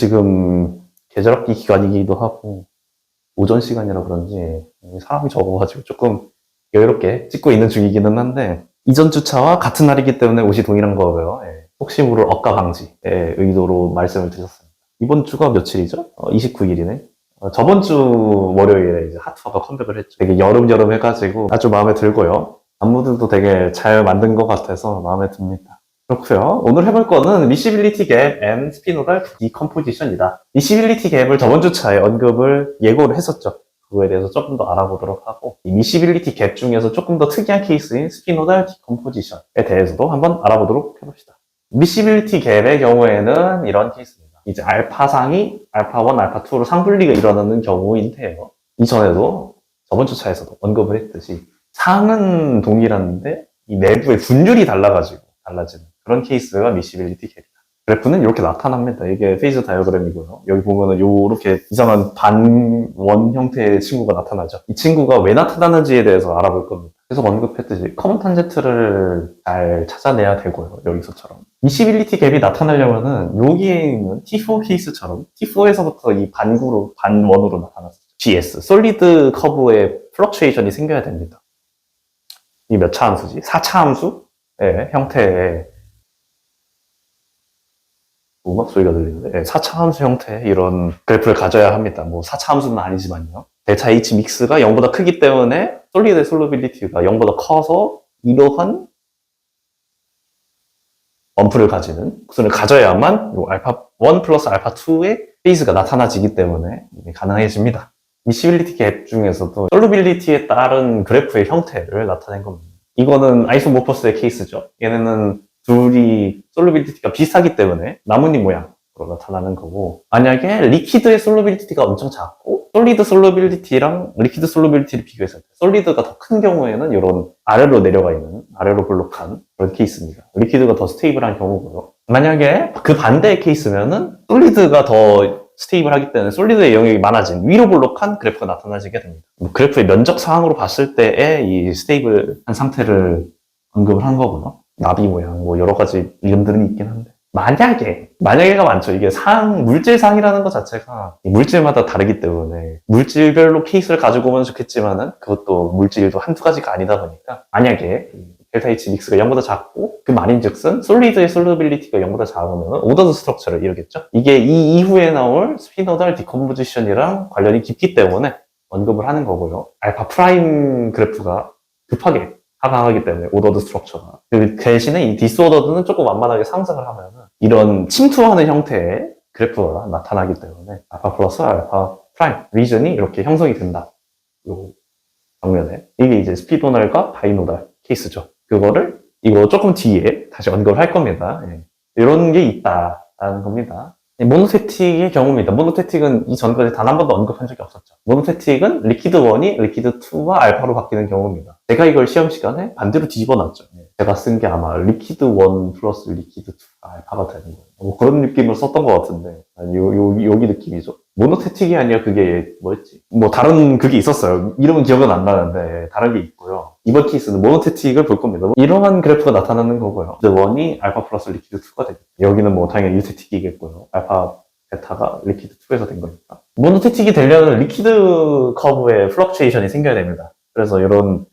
지금 계절학기 기간이기도 하고 오전 시간이라 그런지 사람이 적어가지고 조금 여유롭게 찍고 있는 중이기는 한데 이전 주차와 같은 날이기 때문에 옷이 동일한 거고요. 예. 혹시 모를 억가 방지의 의도로 말씀을 드렸습니다. 이번 주가 며칠이죠? 29일이네. 저번 주 월요일에 이제 하트화가 컴백을 했죠. 되게 여름 해가지고 아주 마음에 들고요. 안무들도 되게 잘 만든 것 같아서 마음에 듭니다. 그렇고요. 오늘 해볼 거는 미시빌리티 갭 and 스피노달 디컴포지션이다. 미시빌리티 갭을 저번 주차에 언급을 예고를 했었죠. 그거에 대해서 조금 더 알아보도록 하고 이 미시빌리티 갭 중에서 조금 더 특이한 케이스인 스피노달 디컴포지션에 대해서도 한번 알아보도록 해봅시다. 미시빌리티 갭의 경우에는 이런 케이스입니다. 이제 알파상이 알파1, 알파2로 상분리가 일어나는 경우인데요. 이전에도 저번 주차에서도 언급을 했듯이 상은 동일한데 이 내부의 분율이 달라지는 그런 케이스가 미시빌리티 갭이다. 그래프는 이렇게 나타납니다. 이게 페이즈 다이어그램이고요. 여기 보면은 요렇게 이상한 반원 형태의 친구가 나타나죠. 이 친구가 왜 나타나는지에 대해서 알아볼 겁니다. 그래서 언급했듯이 커먼 탄젠트를 잘 찾아내야 되고요. 여기서처럼. 미시빌리티 갭이 나타나려면은 여기에 있는 T4 케이스처럼 T4에서부터 이 반원으로 나타났어요. GS, 솔리드 커브의 플럭추에이션이 생겨야 됩니다. 이 몇 차 함수지? 4차 함수의 형태의 음악 소리가 들리는데 4차 함수 형태의 이런 그래프를 가져야 합니다. 뭐 4차 함수는 아니지만요. 델타 H 믹스가 0보다 크기 때문에 솔리드의 솔루빌리티가 0보다 커서 이러한 원프를 가지는 구순을 가져야만 알파1 플러스 알파2의 페이스가 나타나지기 때문에 가능해집니다. 미시빌리티 갭 중에서도 솔루빌리티에 따른 그래프의 형태를 나타낸 겁니다. 이거는 아이소모퍼스의 케이스죠. 얘네는 둘이 솔루빌리티가 비슷하기 때문에 나뭇잎 모양으로 나타나는 거고, 만약에 리퀴드의 솔루빌리티가 엄청 작고 솔리드 솔루빌리티랑 리퀴드 솔루빌리티를 비교했을 때 솔리드가 더 큰 경우에는 이런 아래로 내려가 있는, 아래로 볼록한 그런 케이스입니다. 리퀴드가 더 스테이블한 경우고요. 만약에 그 반대의 케이스면은 솔리드가 더 스테이블하기 때문에 솔리드의 영역이 많아진 위로 볼록한 그래프가 나타나지게 됩니다. 그래프의 면적 상으로 봤을 때의 이 스테이블한 상태를 언급을 한 거고요. 나비 모양, 뭐 여러 가지 이름들은 있긴 한데. 만약에가 많죠. 이게 물질상이라는 것 자체가 물질마다 다르기 때문에 물질별로 케이스를 가지고 오면 좋겠지만은 그것도 물질도 한두 가지가 아니다 보니까 만약에 델타 H 믹스가 0보다 작고 그 말인즉슨 솔리드의 솔루빌리티가 0보다 작으면 오더드 스트럭처를 이루겠죠. 이게 이 이후에 나올 스피노달 디컴포지션이랑 관련이 깊기 때문에 언급을 하는 거고요. 알파 프라임 그래프가 급하게 하강하기 때문에 오더드 스트럭처가 그 대신에 이 디스오더드는 조금 완만하게 상승을 하면은 이런 침투하는 형태의 그래프가 나타나기 때문에 알파 플러스 알파 프라임 리전이 이렇게 형성이 된다. 요 정면에 이게 이제 스피노달과 바이노달 케이스죠. 이거 조금 뒤에 다시 언급을 할 겁니다. 예. 이런 게 있다라는 겁니다. 모노테틱의 경우입니다. 모노테틱은 이전까지 단 한 번도 언급한 적이 없었죠. 모노테틱은 리퀴드 1이 리퀴드 2와 알파로 바뀌는 경우입니다. 제가 이걸 시험 시간에 반대로 뒤집어 놨죠. 제가 쓴 게 아마 리퀴드 1 플러스 리퀴드 2가 알파가 되는 거예요. 뭐 그런 느낌을 썼던 것 같은데 여기 느낌이죠. 모노테틱이 아니라 그게 뭐였지? 뭐 다른 그게 있었어요. 이름은 기억은 안 나는데 다른 게 있고요. 이번 케이스는 모노테틱을 볼 겁니다. 이러한 그래프가 나타나는 거고요. 리퀴드 1이 알파 플러스 리퀴드 2가 되겠죠. 여기는 뭐 당연히 유테틱이겠고요. 알파 베타가 리퀴드 2에서 된 거니까. 모노테틱이 되려면 리퀴드 커브에 플럭추에이션이 생겨야 됩니다. 그래서 이런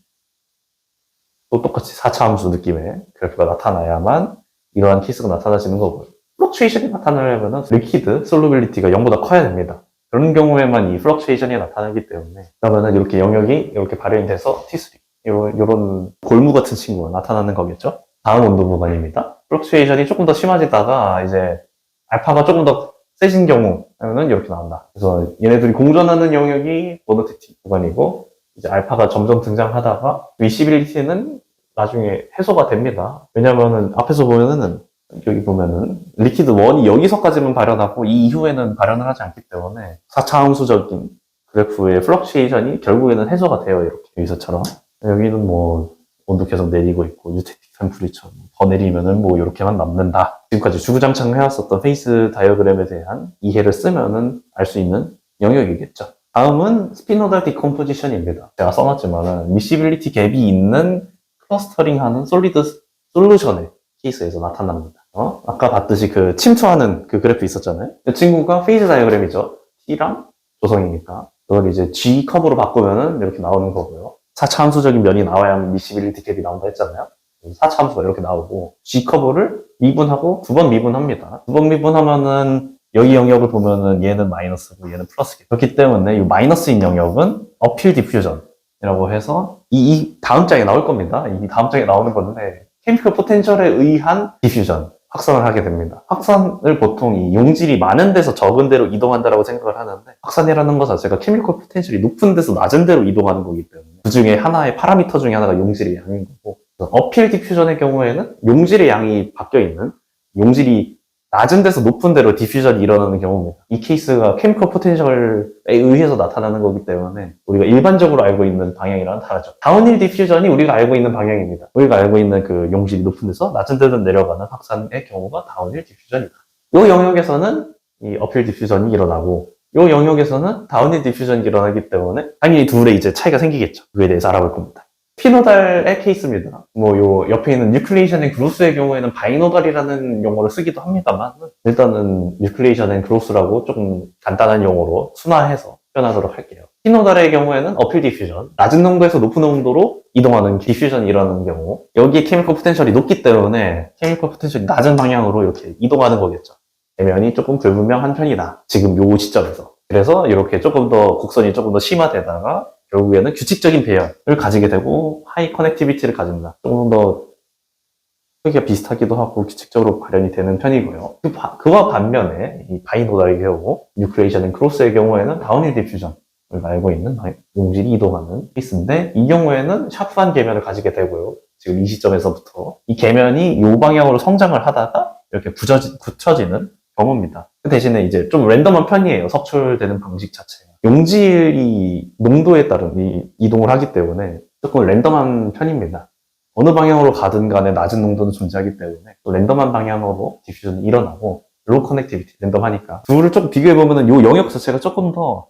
또 똑같이 4차 함수 느낌의 그래프가 나타나야만 이러한 케이스가 나타나지는 거고요. 플럭추에이션이 나타나려면 리퀴드 솔루빌리티가 0보다 커야 됩니다. 그런 경우에만 이 플럭추에이션이 나타나기 때문에 그러면은 이렇게 영역이 이렇게 발현이 돼서 T3 이런 골무 같은 친구가 나타나는 거겠죠. 다음 온도 구간입니다. 플럭추에이션이 조금 더 심해지다가 이제 알파가 조금 더 세진 경우에는 이렇게 나온다. 그래서 얘네들이 공존하는 영역이 모노테틱 구간이고 이제 알파가 점점 등장하다가 미시빌리티는 나중에 해소가 됩니다. 왜냐면은 앞에서 보면은 여기 보면은 리퀴드 1이 여기서까지만 발현하고 이 이후에는 발현을 하지 않기 때문에 4차 함수적인 그래프의 플럭추에이션이 결국에는 해소가 돼요. 이렇게 여기서처럼. 여기는 뭐 온도 계속 내리고 있고 유테틱 템플릿처럼 더 내리면은 뭐 이렇게만 남는다. 지금까지 주구장창 해왔었던 페이스 다이어그램에 대한 이해를 쓰면은 알 수 있는 영역이겠죠. 다음은 스피노달 디컴포지션입니다. 제가 써놨지만은 미시빌리티 갭이 있는 클러스터링하는 솔리드 솔루션의 케이스에서 나타납니다. 아까 봤듯이 그 침투하는 그 그래프 있었잖아요. 그 친구가 페이즈 다이어그램이죠. T랑 조성이니까. 그걸 이제 G 커브로 바꾸면은 이렇게 나오는 거고요. 4차 함수적인 면이 나와야 미시빌리티 캡이 나온다 했잖아요. 4차 함수가 이렇게 나오고 G 커브를 미분하고 두 번 미분합니다. 두 번 미분하면은 여기 영역을 보면은 얘는 마이너스고 얘는 플러스겠죠. 그렇기 때문에 이 마이너스인 영역은 어필 디퓨전이라고 해서 이 다음 장에 나올 겁니다. 이 다음 장에 나오는 건데 케미컬 포텐셜에 의한 디퓨전 확산을 하게 됩니다. 확산을 보통 이 용질이 많은 데서 적은 데로 이동한다라고 생각을 하는데 확산이라는 것 자체가 케미컬 포텐셜이 높은 데서 낮은 데로 이동하는 거기 때문에 그 중에 하나의 파라미터 중에 하나가 용질의 양인 거고 어필 디퓨전의 경우에는 용질의 양이 바뀌어 있는 용질이 낮은 데서 높은 데로 디퓨전이 일어나는 경우입니다. 이 케이스가 케미컬 포텐셜에 의해서 나타나는 거기 때문에 우리가 일반적으로 알고 있는 방향이랑은 다르죠. 다운힐 디퓨전이 우리가 알고 있는 방향입니다. 우리가 알고 있는 그 용질이 높은 데서 낮은 데로 내려가는 확산의 경우가 다운힐 디퓨전이다. 이 영역에서는 이 어필 디퓨전이 일어나고 이 영역에서는 다운힐 디퓨전이 일어나기 때문에 당연히 둘의 이제 차이가 생기겠죠. 그에 대해서 알아볼 겁니다. 피노달의 케이스입니다. 요 옆에 있는 뉴클레이션 앤 그로스의 경우에는 바이노달이라는 용어를 쓰기도 합니다만 일단은 뉴클레이션 앤 그로스라고 조금 간단한 용어로 순화해서 표현하도록 할게요. 피노달의 경우에는 어필 디퓨전, 낮은 농도에서 높은 농도로 이동하는 디퓨전이 일어나는 경우 여기에 케미컬 포텐셜이 높기 때문에 케미컬 포텐셜이 낮은 방향으로 이렇게 이동하는 거겠죠. 대면이 조금 불분명한 편이다. 지금 요 시점에서. 그래서 이렇게 조금 더 곡선이 조금 더 심화되다가 결국에는 규칙적인 배열을 가지게 되고 하이 커넥티비티를 가진다. 조금 더 크기가 비슷하기도 하고 규칙적으로 발현이 되는 편이고요. 그와 반면에 이 바이노달의 경우 뉴클레이션 앤 크로스의 경우에는 다운힐 디퓨전을 알고 있는 용질이 이동하는 케이스인데 이 경우에는 샤프한 계면을 가지게 되고요. 지금 이 시점에서부터 이 계면이 이 방향으로 성장을 하다가 이렇게 굳혀지는 경우입니다. 그 대신에 이제 좀 랜덤한 편이에요. 석출되는 방식 자체가. 용질이 농도에 따른 이동을 하기 때문에 조금 랜덤한 편입니다. 어느 방향으로 가든 간에 낮은 농도는 존재하기 때문에 또 랜덤한 방향으로 디퓨전이 일어나고 로우 커넥티비티 랜덤하니까 둘을 조금 비교해보면 이 영역 자체가 조금 더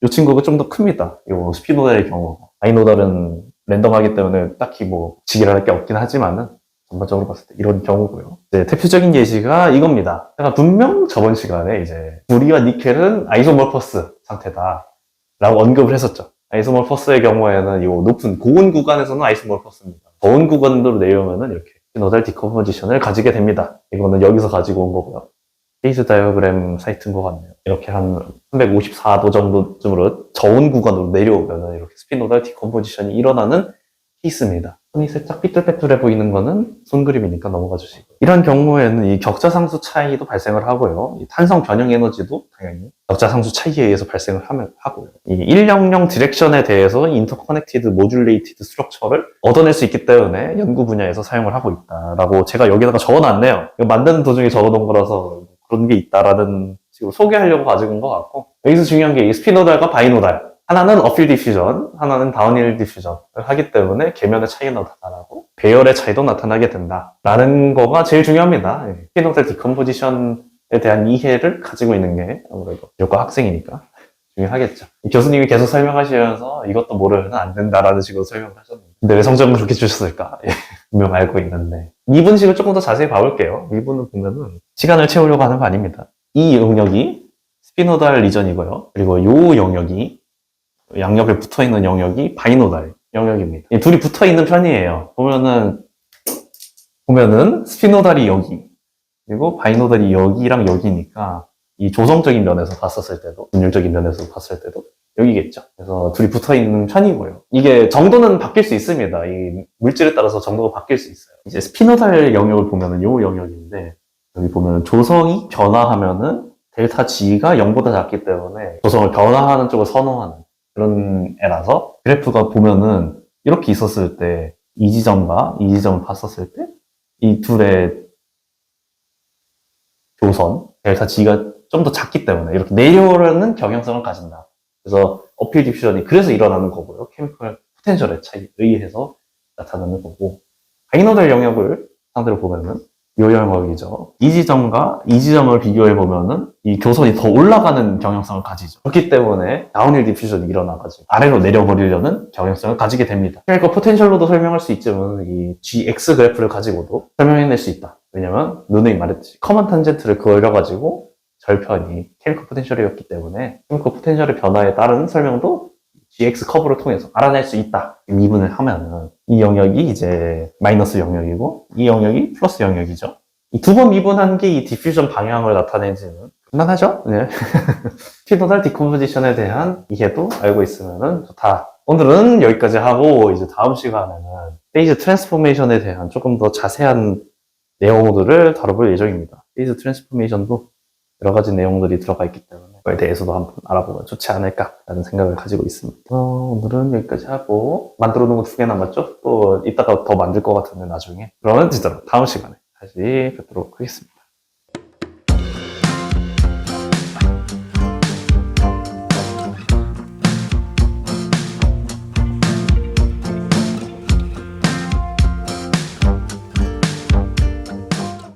이 친구가 좀 더 큽니다. 이 스피노달의 경우 바이노달은 랜덤하기 때문에 딱히 뭐 직결할 게 없긴 하지만은 전반적으로 봤을 때 이런 경우고요. 이제 대표적인 예시가 이겁니다. 제가 분명 저번 시간에 이제 구리와 니켈은 아이소몰퍼스 상태다 라고 언급을 했었죠. 아이소몰퍼스의 경우에는 이 높은 고온 구간에서는 아이소몰퍼스입니다. 저온 구간으로 내려오면은 이렇게 노달 디컴포지션을 가지게 됩니다. 이거는 여기서 가지고 온 거고요. 페이즈 다이어그램 사이트인 것 같네요. 이렇게 한 354도 정도쯤으로 저온 구간으로 내려오면은 이렇게 스피노달 디컴포지션이 일어나는 케이스입니다. 손이 살짝 삐뚤빼뚤해 보이는 거는 손그림이니까 넘어가 주시고 이런 경우에는 이 격자상수 차이도 발생을 하고요. 이 탄성 변형 에너지도 당연히 격자상수 차이에 의해서 발생을 하고요. 이 100 디렉션에 대해서 인터커넥티드 모듈레이티드 스트럭처를 얻어낼 수 있기 때문에 연구 분야에서 사용을 하고 있다라고 제가 여기다가 적어놨네요. 이거 만드는 도중에 적어놓은 거라서 그런 게 있다라는 식으로 소개하려고 가지고 온 것 같고 여기서 중요한 게 이 스피노달과 바이노달 하나는 어필 디퓨전, 하나는 다운힐 디퓨전을 하기 때문에 계면의 차이가 나타나고 배열의 차이도 나타나게 된다라는 거가 제일 중요합니다. 스피노달 디컴포지션에 대한 이해를 가지고 있는 게 아무래도 교과 학생이니까 중요하겠죠. 교수님이 계속 설명하시면서 이것도 모르면 안 된다라는 식으로 설명을 하셨는데 근데 왜 성적을 그렇게 주셨을까? 분명 알고 있는데 미분식을 조금 더 자세히 봐볼게요. 미분을 보면은 시간을 채우려고 하는 거 아닙니다. 이 영역이 스피노달 리전이고요. 그리고 이 영역이 양옆에 붙어있는 영역이 바이노달 영역입니다. 둘이 붙어있는 편이에요. 보면은 스피노달이 여기 그리고 바이노달이 여기랑 여기니까 이 조성적인 면에서 봤었을 때도 분율적인 면에서 봤을 때도 여기겠죠. 그래서 둘이 붙어있는 편이고요. 이게 정도는 바뀔 수 있습니다. 이 물질에 따라서 정도가 바뀔 수 있어요. 이제 스피노달 영역을 보면은 요 영역인데 여기 보면은 조성이 변화하면은 델타 G가 0보다 작기 때문에 조성을 변화하는 쪽을 선호하는 그런 애라서 그래프가 보면은 이렇게 있었을 때 이 지점과 이 지점을 봤었을 때 이 둘의 조선 델타 G가 좀 더 작기 때문에 이렇게 내려오려는 경향성을 가진다. 그래서 어필 디퓨전이 그래서 일어나는 거고요. 케미컬 포텐셜의 차이에 의해서 나타나는 거고 바이노달 영역을 상대로 보면은 요 영역이죠. 이 지점과 이 지점을 비교해 보면은 이 교선이 더 올라가는 경향성을 가지죠. 그렇기 때문에 다운힐 디퓨전이 일어나가지고 아래로 내려버리려는 경향성을 가지게 됩니다. 그러니까 포텐셜로도 설명할 수 있지만 이 GX 그래프를 가지고도 설명해낼 수 있다. 왜냐면 누누이 말했듯이 커먼 탄젠트를 그어려가지고 절편이 케미컬 포텐셜이었기 때문에 케미컬 포텐셜의 변화에 따른 설명도 GX 커브를 통해서 알아낼 수 있다. 미분을 하면은 이 영역이 이제 마이너스 영역이고 이 영역이 플러스 영역이죠. 이 두 번 미분한 게 이 디퓨전 방향을 나타내지는 간단하죠? 네. 피노달 디컴포지션에 대한 이해도 알고 있으면 좋다. 오늘은 여기까지 하고 이제 다음 시간에는 페이즈 트랜스포메이션에 대한 조금 더 자세한 내용들을 다뤄볼 예정입니다. 페이즈 트랜스포메이션도 여러 가지 내용들이 들어가 있기 때문에 그거에 대해서도 한번 알아보면 좋지 않을까라는 생각을 가지고 있습니다. 오늘은 여기까지 하고 만들어 놓은 거 2개 남았죠? 또 이따가 더 만들 것 같은데 나중에. 그러면 진짜로 다음 시간에 다시 뵙도록 하겠습니다.